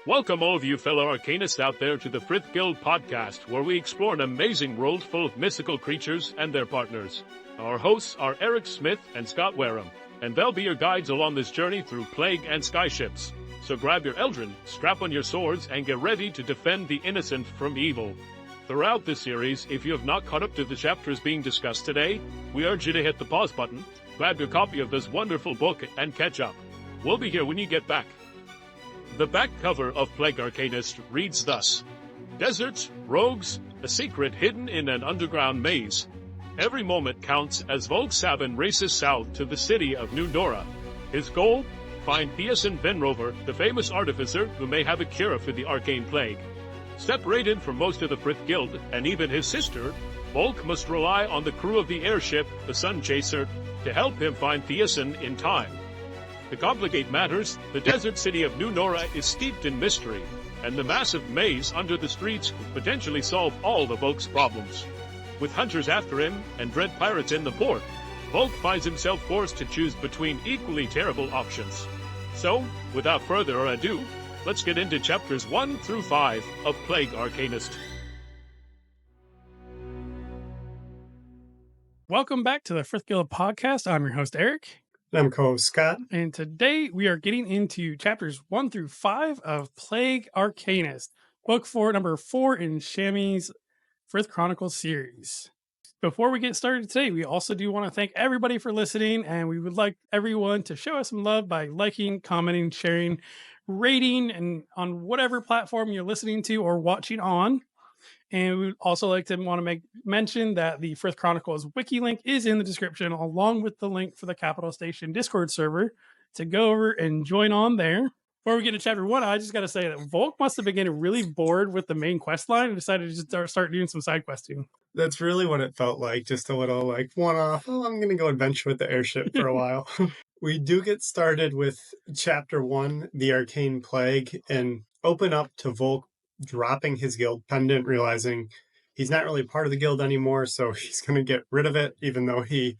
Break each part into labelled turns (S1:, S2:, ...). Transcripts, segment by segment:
S1: Welcome all of you fellow arcanists out there to the Frith Guild podcast, where we explore an amazing world full of mystical creatures and their partners. Our hosts are Eric Smith and Scott Wareham, and they'll be your guides along this journey through Plague and Skyships. So grab your Eldrin, strap on your swords, and get ready to defend the innocent from evil. Throughout this series, if you have not caught up to the chapters being discussed today, we urge you to hit the pause button, grab your copy of this wonderful book, and catch up. We'll be here when you get back. The back cover of Plague Arcanist reads thus: Deserts, rogues, a secret hidden in an underground maze. Every moment counts as Volke Sabin races south to the city of New Nora. His goal? Find Thiessen Venrover, the famous artificer who may have a cure for the arcane plague. Separated from most of the Frith Guild, and even his sister, Volke must rely on the crew of the airship, the Sun Chaser, to help him find Thiessen in time. To complicate matters, the desert city of New Nora is steeped in mystery, and the massive maze under the streets could potentially solve all the Volke's problems. With hunters after him and dread pirates in the port, Volke finds himself forced to choose between equally terrible options. So, without further ado, let's get into chapters 1 through 5 of Plague Arcanist.
S2: Welcome back to the Frith Guild podcast. I'm your host, Eric.
S3: I'm co-host Scott.
S2: And today we are getting into chapters 1 through 5 of Plague Arcanist, book number 4 in Shammy's Frith Chronicles series. Before we get started today, we also do want to thank everybody for listening, and we would like everyone to show us some love by liking, commenting, sharing, rating, and on whatever platform you're listening to or watching on. And we would also like to want to make mention that the Frith Chronicles Wiki link is in the description, along with the link for the Capital Station Discord server to go over and join on there. Before we get to chapter 1, I just got to say that Volke must have been getting really bored with the main quest line and decided to just start doing some side questing.
S3: That's really what it felt like, just a little like one-off. Oh, I'm going to go adventure with the airship for a while. We do get started with chapter 1, the Arcane Plague, and open up to Volke dropping his guild pendant, realizing he's not really part of the guild anymore, so he's going to get rid of it, even though he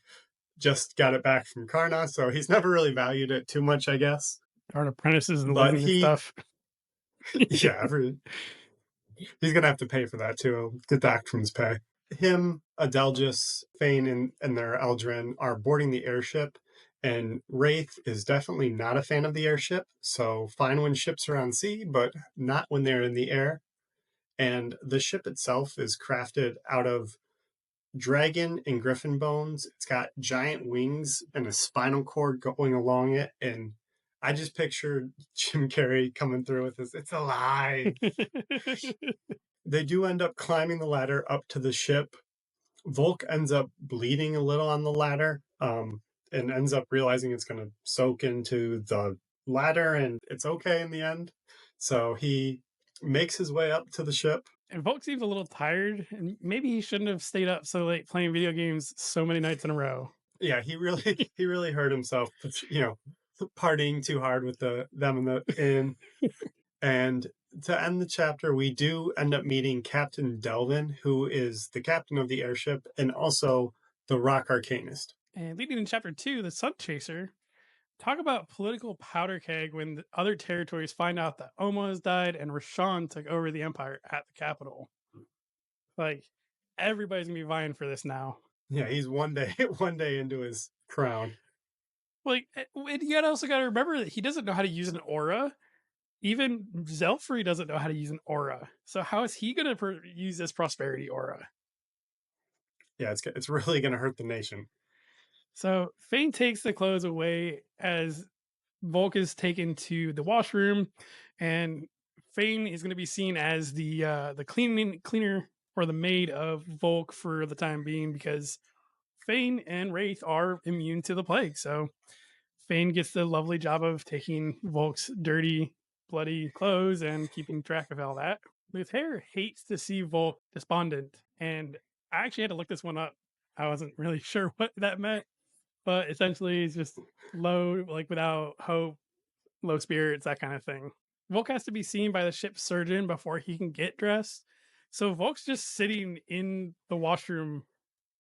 S3: just got it back from Karna, so he's never really valued it too much, I guess.
S2: Our apprentices and
S3: But
S2: living and stuff.
S3: Yeah, he's going to have to pay for that too, deduct from his pay. Him, Adelgis, Fain, and their Eldrin are boarding the airship, and Wraith is definitely not a fan of the airship, so fine when ships are on sea, but not when they're in the air. And the ship itself is crafted out of dragon and griffin bones. It's got giant wings and a spinal cord going along it, and I just pictured Jim Carrey coming through with this, "It's a lie." They do end up climbing the ladder up to the ship. Volke ends up bleeding a little on the ladder, and ends up realizing it's going to soak into the ladder, and it's okay in the end. So he makes his way up to the ship.
S2: And Volke seems a little tired, and maybe he shouldn't have stayed up so late playing video games so many nights in a row.
S3: Yeah, he really hurt himself, partying too hard with them in the inn. And to end the chapter, we do end up meeting Captain Devlin, who is the captain of the airship and also the rock arcanist.
S2: And leading in chapter 2, the Sun Chaser. Talk about political powder keg when the other territories find out that Oma has died and Rashawn took over the empire at the capital. Like, everybody's going to be vying for this now.
S3: Yeah, he's one day into his crown.
S2: Like, you also got to remember that he doesn't know how to use an aura. Even Zelfrey doesn't know how to use an aura. So how is he going to use this prosperity aura?
S3: Yeah, it's really going to hurt the nation.
S2: So Fain takes the clothes away as Volke is taken to the washroom, and Fain is going to be seen as the cleaner or the maid of Volke for the time being, because Fain and Wraith are immune to the plague. So Fain gets the lovely job of taking Volke's dirty, bloody clothes and keeping track of all that. Luther hates to see Volke despondent, and I actually had to look this one up. I wasn't really sure what that meant. But essentially, it's just low, like without hope, low spirits, that kind of thing. Volke has to be seen by the ship's surgeon before he can get dressed. So Volke's just sitting in the washroom,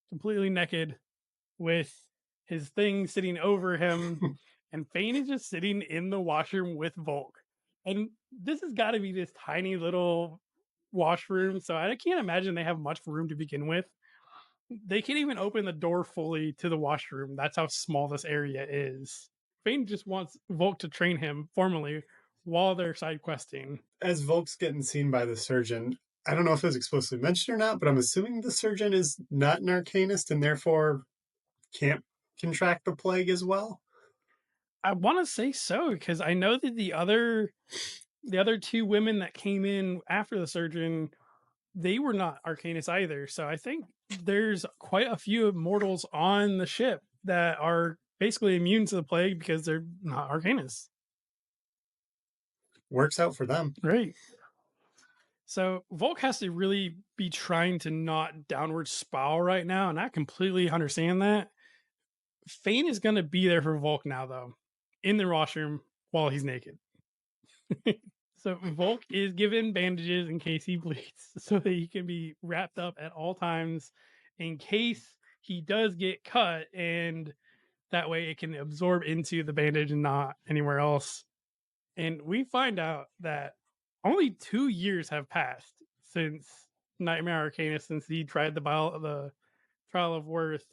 S2: completely naked, with his thing sitting over him. And Fain is just sitting in the washroom with Volke. And this has got to be this tiny little washroom, so I can't imagine they have much room to begin with. They can't even open the door fully to the washroom. That's how small this area is. Fain just wants Volk to train him formally while they're side questing.
S3: As Volk's getting seen by the surgeon, I don't know if it was explicitly mentioned or not, but I'm assuming the surgeon is not an arcanist and therefore can't contract the plague as well.
S2: I want to say so because I know that the other two women that came in after the surgeon, they were not arcanists either. So I think there's quite a few mortals on the ship that are basically immune to the plague because they're not arcanists.
S3: Works out for them.
S2: Right. So Volk has to really be trying to not downward spiral right now, and I completely understand that. Fain is going to be there for Volk now, though, in the washroom while he's naked. So Volk is given bandages in case he bleeds, so that he can be wrapped up at all times in case he does get cut, and that way it can absorb into the bandage and not anywhere else. And we find out that only 2 years have passed since Nightmare Arcanist, since he tried the trial of worth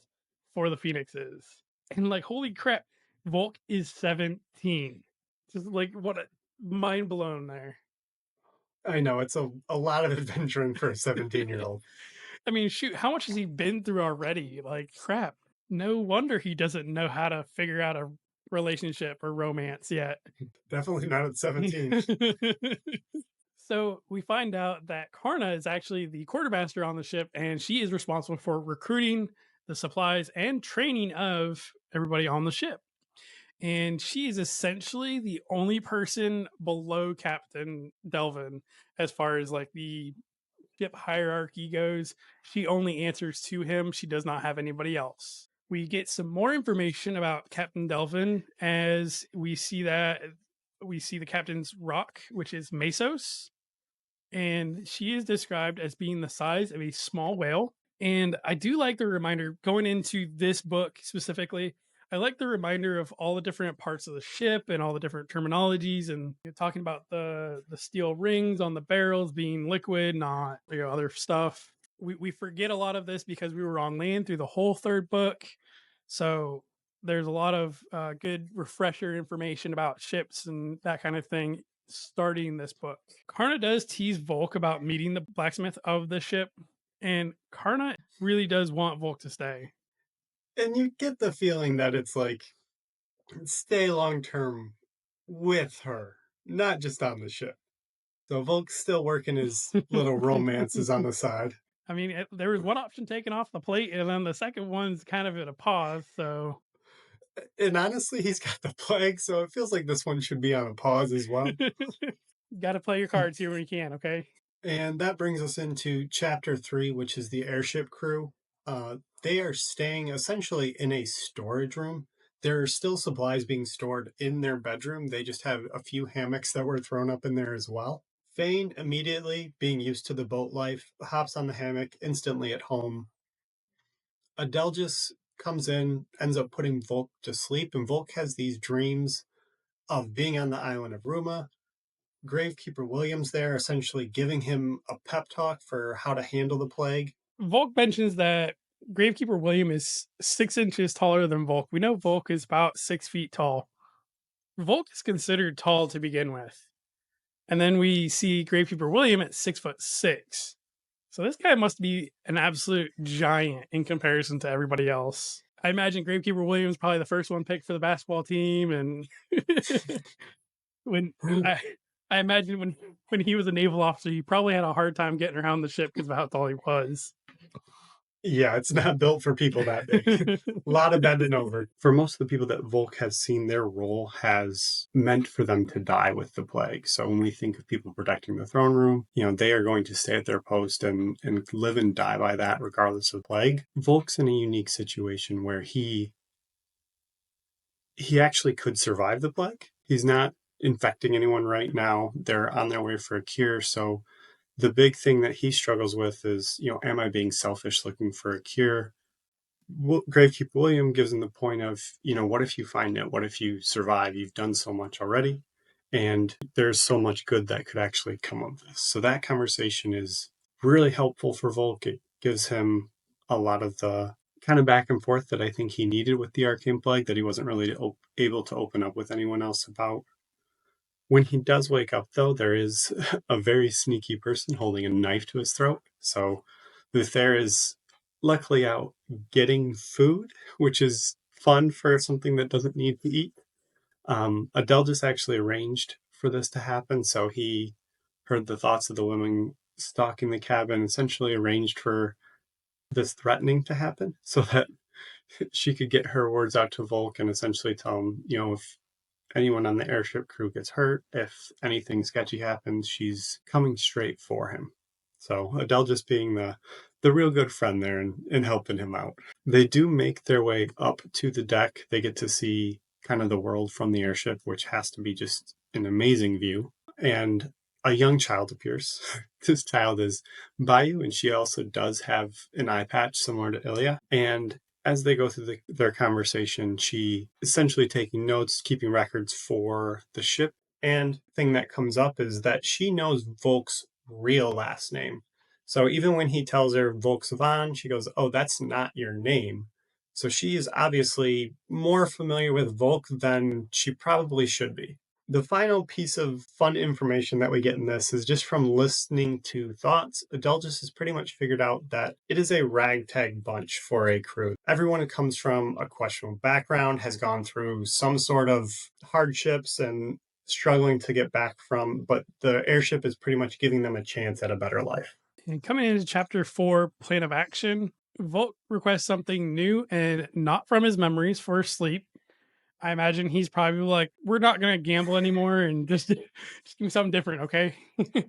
S2: for the Phoenixes. And like, holy crap, Volk is 17. Just like, what a mind blown there.
S3: I know, it's a lot of adventuring for a 17-year-old.
S2: I mean, shoot, how much has he been through already? Like, crap. No wonder he doesn't know how to figure out a relationship or romance yet.
S3: Definitely not at 17.
S2: So we find out that Karna is actually the quartermaster on the ship, and she is responsible for recruiting the supplies and training of everybody on the ship. And she is essentially the only person below Captain Devlin as far as like the ship hierarchy goes. She only answers to him. She does not have anybody else. We get some more information about Captain Devlin as we see the captain's rock, which is Mesos. And she is described as being the size of a small whale. And I do like the reminder going into this book specifically. I like the reminder of all the different parts of the ship and all the different terminologies, and talking about the steel rings on the barrels being liquid, not other stuff. We forget a lot of this because we were on land through the whole third book. So there's a lot of good refresher information about ships and that kind of thing starting this book. Karna does tease Volk about meeting the blacksmith of the ship, and Karna really does want Volk to stay.
S3: And you get the feeling that it's like, stay long-term with her, not just on the ship. So Volk's still working his little romances on the side.
S2: I mean, there was one option taken off the plate, and then the second one's kind of at a pause, so...
S3: And honestly, he's got the plague, so it feels like this one should be on a pause as well.
S2: Got to play your cards here when you can, okay?
S3: And that brings us into Chapter 3, which is the airship crew. They are staying essentially in a storage room. There are still supplies being stored in their bedroom. They just have a few hammocks that were thrown up in there as well. Fain, immediately being used to the boat life, hops on the hammock instantly at home. Adelgis comes in, ends up putting Volk to sleep, and Volk has these dreams of being on the island of Ruma. Gravekeeper Williams there, essentially giving him a pep talk for how to handle the plague.
S2: Volk mentions that Gravekeeper William is 6 inches taller than Volk. We know Volk is about 6 feet tall. Volk is considered tall to begin with. And then we see Gravekeeper William at 6'6". So this guy must be an absolute giant in comparison to everybody else. I imagine Gravekeeper Williams is probably the first one picked for the basketball team, and when I imagine when he was a naval officer, he probably had a hard time getting around the ship because of how tall he was.
S3: Yeah, it's not built for people that big. A lot of bending over. For most of the people that Volk has seen, their role has meant for them to die with the plague. So when we think of people protecting the throne room, they are going to stay at their post and live and die by that regardless of plague. Volk's in a unique situation where he actually could survive the plague. He's not infecting anyone right now. They're on their way for a cure, so the big thing that he struggles with is, am I being selfish looking for a cure? Gravekeeper William gives him the point of, what if you find it? What if you survive? You've done so much already. And there's so much good that could actually come of this. So that conversation is really helpful for Volke. It gives him a lot of the kind of back and forth that I think he needed with the Arcane Plague that he wasn't really able to open up with anyone else about. When he does wake up, though, there is a very sneaky person holding a knife to his throat. So Luther is luckily out getting food, which is fun for something that doesn't need to eat. Adelgis actually arranged for this to happen, so he heard the thoughts of the women stalking the cabin, essentially arranged for this threatening to happen so that she could get her words out to Volke and essentially tell him, if anyone on the airship crew gets hurt, if anything sketchy happens, she's coming straight for him. So Adelgis being the real good friend there and helping him out. They do make their way up to the deck. They get to see kind of the world from the airship, which has to be just an amazing view. And a young child appears. This child is Bayou, and she also does have an eye patch similar to Ilya. And as they go through their conversation, she essentially taking notes, keeping records for the ship. And the thing that comes up is that she knows Volke's real last name. So even when he tells her Volkswagen, she goes, "Oh, that's not your name." So she is obviously more familiar with Volke than she probably should be. The final piece of fun information that we get in this is just from listening to thoughts. Adelgis has pretty much figured out that it is a ragtag bunch for a crew. Everyone who comes from a questionable background has gone through some sort of hardships and struggling to get back from, but the airship is pretty much giving them a chance at a better life.
S2: And coming into chapter 4, Plan of Action, Volke requests something new and not from his memories for sleep. I imagine he's probably like, we're not going to gamble anymore and just give me something different, okay? I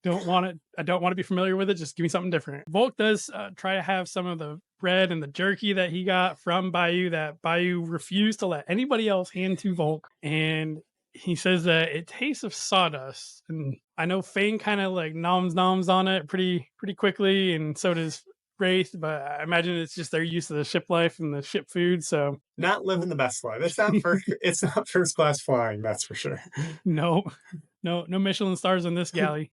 S2: don't want to be familiar with it. Just give me something different. Volke does try to have some of the bread and the jerky that he got from Bayou that Bayou refused to let anybody else hand to Volke. And he says that it tastes of sawdust. And I know Fain kind of like noms on it pretty quickly, and so does Wraith, but I imagine it's just their use of the ship life and the ship food. So
S3: not living the best life. It's not first class flying, that's for sure.
S2: No Michelin stars on this galley.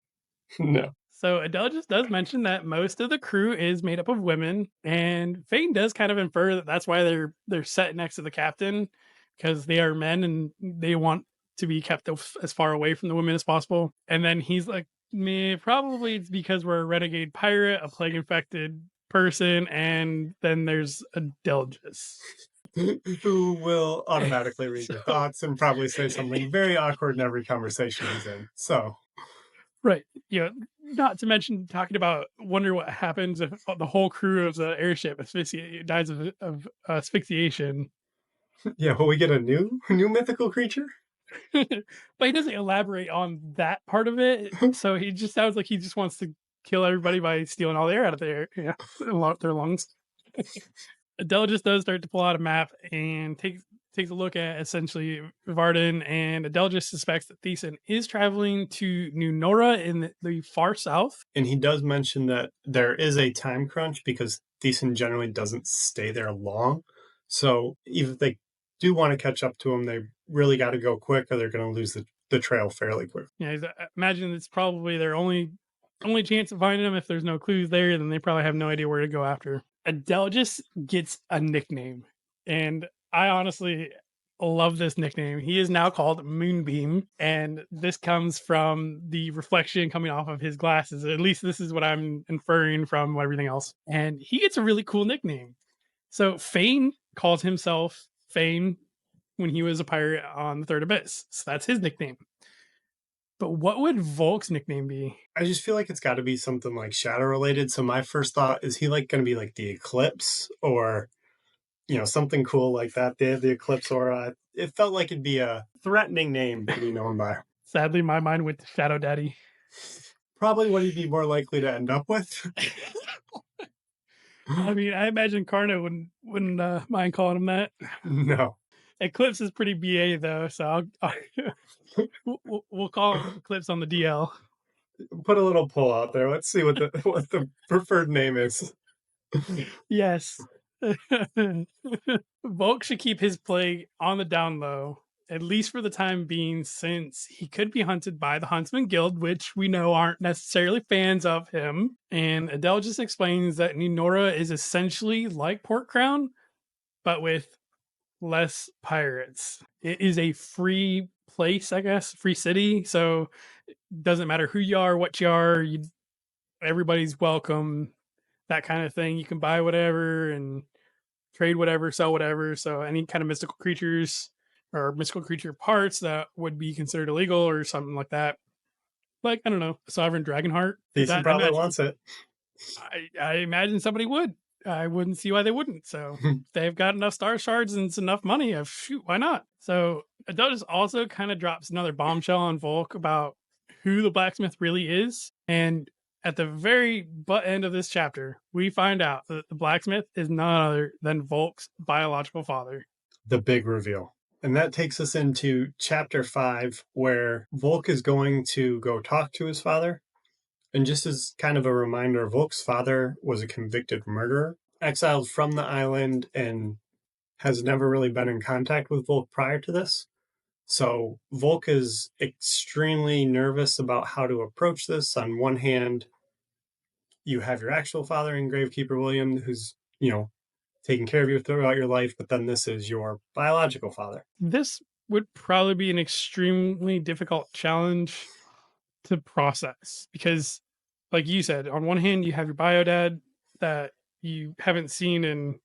S3: No.
S2: So Adelgis does mention that most of the crew is made up of women, and Fain does kind of infer that that's why they're set next to the captain, because they are men and they want to be kept as far away from the women as possible. And then he's like, probably it's because we're a renegade pirate, a plague infected person, and then there's Adelgis.
S3: Who will automatically read your thoughts and probably say something very awkward in every conversation he's in. So,
S2: right. Not to mention talking about wonder what happens if the whole crew of the airship dies of asphyxiation.
S3: Yeah, will we get a new mythical creature?
S2: But he doesn't elaborate on that part of it. So he just sounds like he just wants to kill everybody by stealing all the air out of their lungs. Adelgis does start to pull out a map and takes a look at essentially Varden, and Adelgis suspects that Thiessen is traveling to New Nora in the far south.
S3: And he does mention that there is a time crunch because Thiessen generally doesn't stay there long. So even if they do want to catch up to him, they really got to go quick or they're going to lose the trail fairly quick.
S2: Yeah, I imagine it's probably their only chance of finding him. If there's no clues there, then they probably have no idea where to go after. Adelgis gets a nickname, and I honestly love this nickname. He is now called Moonbeam, and this comes from the reflection coming off of his glasses. At least this is what I'm inferring from everything else. And he gets a really cool nickname. So Fain calls himself Fain when he was a pirate on the Third Abyss. So that's his nickname. But what would Volke's nickname be?
S3: I just feel like it's got to be something like shadow related. So my first thought is he like going to be like the Eclipse or something cool like that. The Eclipse aura. It felt like it'd be a threatening name to be known by.
S2: Sadly, my mind went to Shadow Daddy.
S3: Probably what he'd be more likely to end up with.
S2: I mean, I imagine Karna wouldn't mind calling him that.
S3: No.
S2: Eclipse is pretty BA though, so we'll call him Eclipse on the DL.
S3: Put a little poll out there. Let's see what the preferred name is.
S2: Yes. Volke should keep his plague on the down low. at least for the time being, since he could be hunted by the Huntsman Guild, which we know aren't necessarily fans of him. And Adelgis explains that Ninora is essentially like Port Crown, but with less pirates. It is a free place, I guess, free city. So it doesn't matter who you are, what you are, everybody's welcome, that kind of thing. You can buy whatever and trade whatever, sell whatever. So any kind of mystical creatures or mystical creature parts that would be considered illegal or something like that. Like, I don't know, Sovereign Dragonheart.
S3: Decent probably wants it.
S2: I imagine somebody would. I wouldn't see why they wouldn't. So they've got enough star shards and it's enough money. Shoot, why not? So Adelgis also kind of drops another bombshell on Volke about who the blacksmith really is. And at the very butt end of this chapter, we find out that the blacksmith is none other than Volke's biological father.
S3: The big reveal. And that takes us into chapter 5, where Volke is going to go talk to his father. And just as kind of a reminder, Volke's father was a convicted murderer, exiled from the island, and has never really been in contact with Volke prior to this. So Volke is extremely nervous about how to approach this. On one hand, you have your actual father in Gravekeeper William, who's, taking care of you throughout your life, but then this is your biological father.
S2: This would probably be an extremely difficult challenge to process because, like you said, on one hand, you have your bio dad that you haven't seen in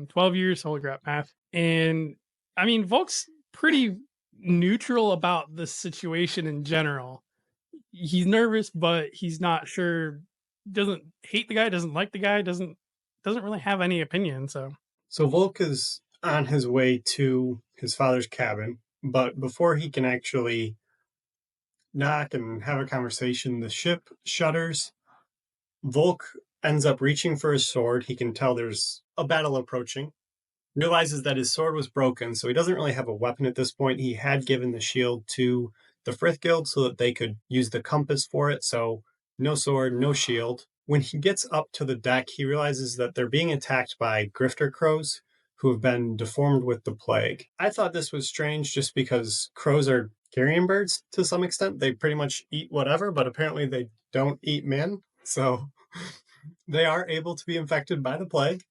S2: 12 years, holy crap, math. And I mean, Volke's pretty neutral about the situation in general. He's nervous, but he's not sure, doesn't hate the guy, doesn't like the guy, doesn't really have any opinion. So
S3: Volke is on his way to his father's cabin, but before he can actually knock and have a conversation, the ship shudders. Volke ends up reaching for his sword. He can tell there's a battle approaching. Realizes that his sword was broken, so he doesn't really have a weapon at this point. He had given the shield to the Frith Guild so that they could use the compass for it, so no sword, no shield. When he gets up to the deck, he realizes that they're being attacked by grifter crows who have been deformed with the plague. I thought this was strange just because crows are carrion birds to some extent. They pretty much eat whatever, but apparently they don't eat men. So they are able to be infected by the plague.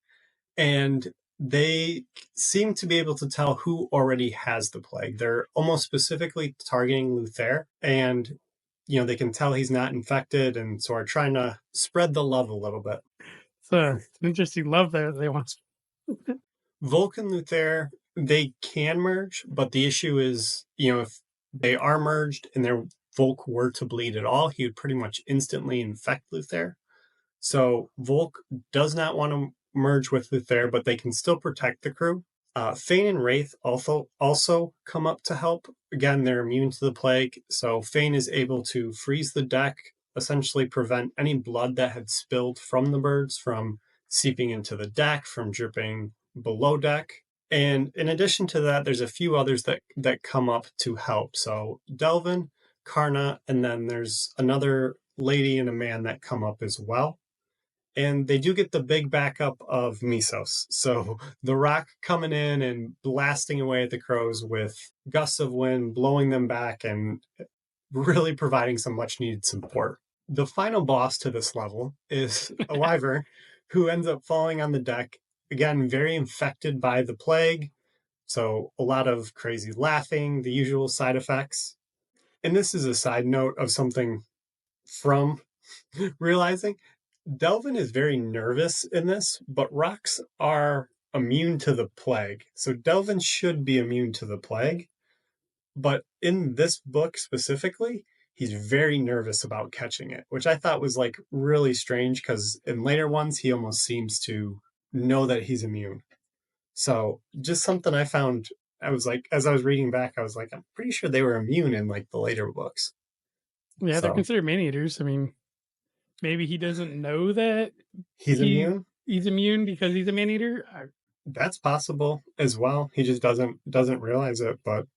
S3: And they seem to be able to tell who already has the plague. They're almost specifically targeting Luther. And they can tell he's not infected, and so are trying to spread the love a little bit.
S2: It's an interesting love there they want.
S3: Volke and Luther, they can merge, but the issue is, if they are merged and their Volke were to bleed at all, he would pretty much instantly infect Luther. So Volke does not want to merge with Luther, but they can still protect the crew. Fain and Wraith also come up to help. Again, they're immune to the plague, so Fain is able to freeze the deck, essentially prevent any blood that had spilled from the birds from seeping into the deck, from dripping below deck. And in addition to that, there's a few others that come up to help. So Devlin, Karna, and then there's another lady and a man that come up as well. And they do get the big backup of Misos. So the rock coming in and blasting away at the crows with gusts of wind, blowing them back and really providing some much needed support. The final boss to this level is a wyvern who ends up falling on the deck. Again, very infected by the plague. So a lot of crazy laughing, the usual side effects. And this is a side note of something from realizing Devlin is very nervous in this, but rocks are immune to the plague. So Devlin should be immune to the plague. But in this book specifically, he's very nervous about catching it, which I thought was really strange because in later ones, he almost seems to know that he's immune. So just something I found, I was as I was reading back, I was I'm pretty sure they were immune in the later books.
S2: Yeah, they're considered man-eaters. I mean, maybe he doesn't know that
S3: he's immune.
S2: He's immune because he's a man-eater.
S3: That's possible as well. He just doesn't realize it, but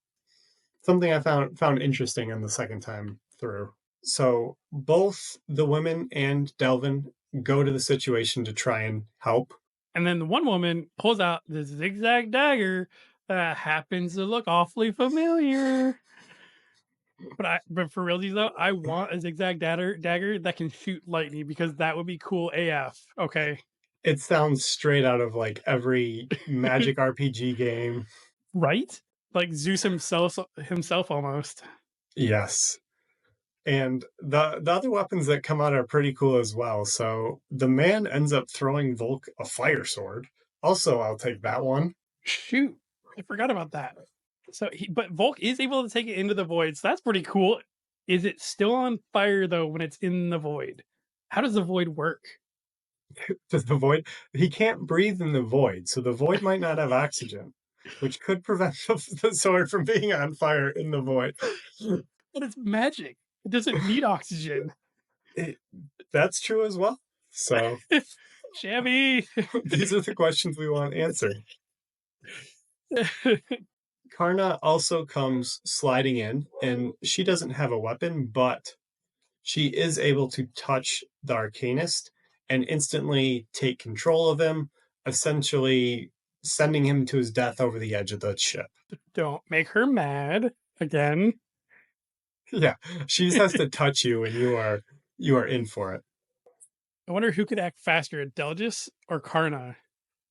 S3: something I found interesting in the second time through. So both the women and Devlin go to the situation to try and help.
S2: And then the one woman pulls out this zigzag dagger happens to look awfully familiar. But for realsies though, I want a zigzag dagger that can shoot lightning because that would be cool AF. Okay.
S3: It sounds straight out of like every Magic RPG game.
S2: Right? Like Zeus himself almost.
S3: Yes. And the other weapons that come out are pretty cool as well. So the man ends up throwing Volke a fire sword. Also, I'll take that one.
S2: Shoot. I forgot about that. But Volke is able to take it into the void, so that's pretty cool. Is it still on fire though when it's in the void? How does the void work?
S3: Does the void? He can't breathe in the void, so the void might not have oxygen, which could prevent the sword from being on fire in the void.
S2: But it's magic. It doesn't need oxygen.
S3: That's true as well. So,
S2: Shabby.
S3: These are the questions we want answered. Karna also comes sliding in, and she doesn't have a weapon, but she is able to touch the Arcanist and instantly take control of him, essentially sending him to his death over the edge of the ship.
S2: Don't make her mad again.
S3: Yeah, she just has to touch you, and you are in for it.
S2: I wonder who could act faster, Adelgis or Karna?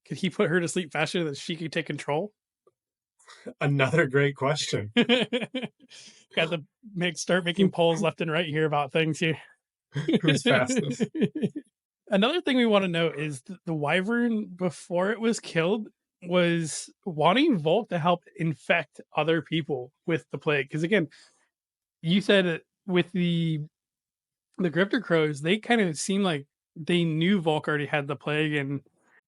S2: Could he put her to sleep faster than she could take control?
S3: Another great question.
S2: Got to start making polls left and right here about things here.
S3: Who's fastest?
S2: Another thing we want to know is the wyvern, before it was killed, was wanting Volke to help infect other people with the plague. Because again, you said with the grifter crows, they kind of seemed like they knew Volke already had the plague and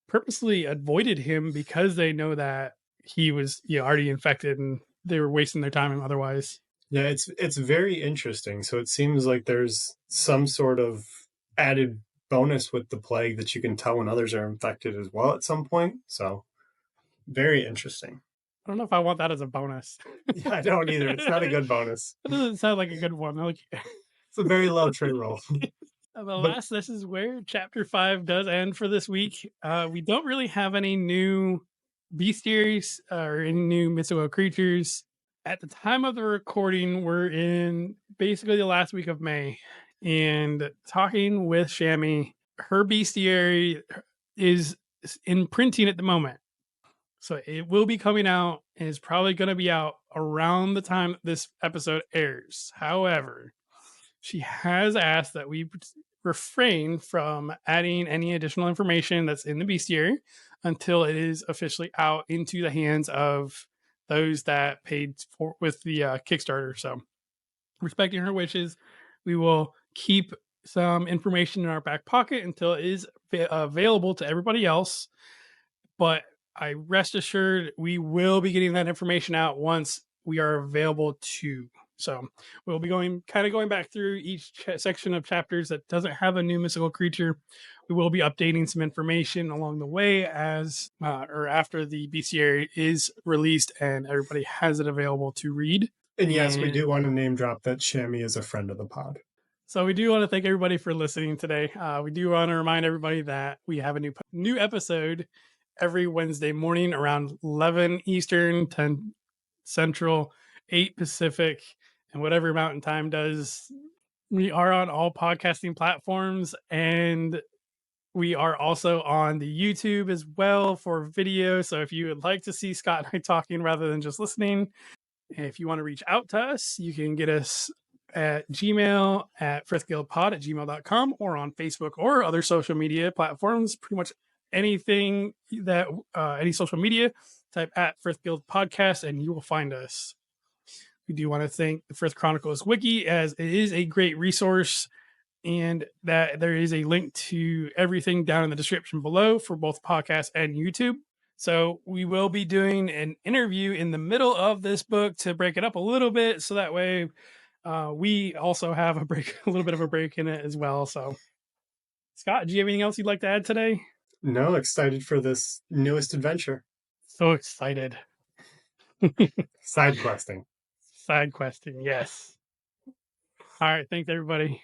S2: purposely avoided him because they know that he was already infected and they were wasting their time otherwise.
S3: Yeah, it's very interesting. So it seems like there's some sort of added bonus with the plague that you can tell when others are infected as well at some point. So very interesting.
S2: I don't know if I want that as a bonus.
S3: Yeah, I don't either. It's not a good bonus.
S2: It doesn't sound like a good one.
S3: It's a very low trait roll.
S2: This is where chapter 5 does end for this week. We don't really have any new bestiaries or any new mythical creatures. At the time of the recording, we're in basically the last week of May, and talking with Shammy, her bestiary is in printing at the moment. So it will be coming out and is probably going to be out around the time this episode airs. However, she has asked that we refrain from adding any additional information that's in the bestiary until it is officially out into the hands of those that paid for with the Kickstarter. So, respecting her wishes, we will keep some information in our back pocket until it is available to everybody else. But I rest assured we will be getting that information out once we are available to. So we'll be going back through each section of chapters that doesn't have a new mystical creature. We will be updating some information along the way as or after the bestiary is released and everybody has it available to read.
S3: And yes, we do want to name drop that Shammy is a friend of the pod.
S2: So we do want to thank everybody for listening today. We do want to remind everybody that we have a new episode every Wednesday morning around 11 Eastern, 10 Central, 8 Pacific, and whatever Mountain Time does. We are on all podcasting platforms, and we are also on the YouTube as well for video. So if you would like to see Scott and I talking rather than just listening, if you want to reach out to us, you can get us at Gmail at frithguildpod@gmail.com or on Facebook or other social media platforms. Pretty much anything that any social media, type at Frith Guild Podcast and you will find us. We do want to thank the Frith Chronicles Wiki, as it is a great resource, and that there is a link to everything down in the description below for both podcast and YouTube. So we will be doing an interview in the middle of this book to break it up a little bit, so that way we also have a little bit of a break in it as well. So, Scott, do you have anything else you'd like to add today?
S3: No, excited for this newest adventure.
S2: So excited.
S3: Side questing.
S2: Side questing, yes. All right, thanks everybody.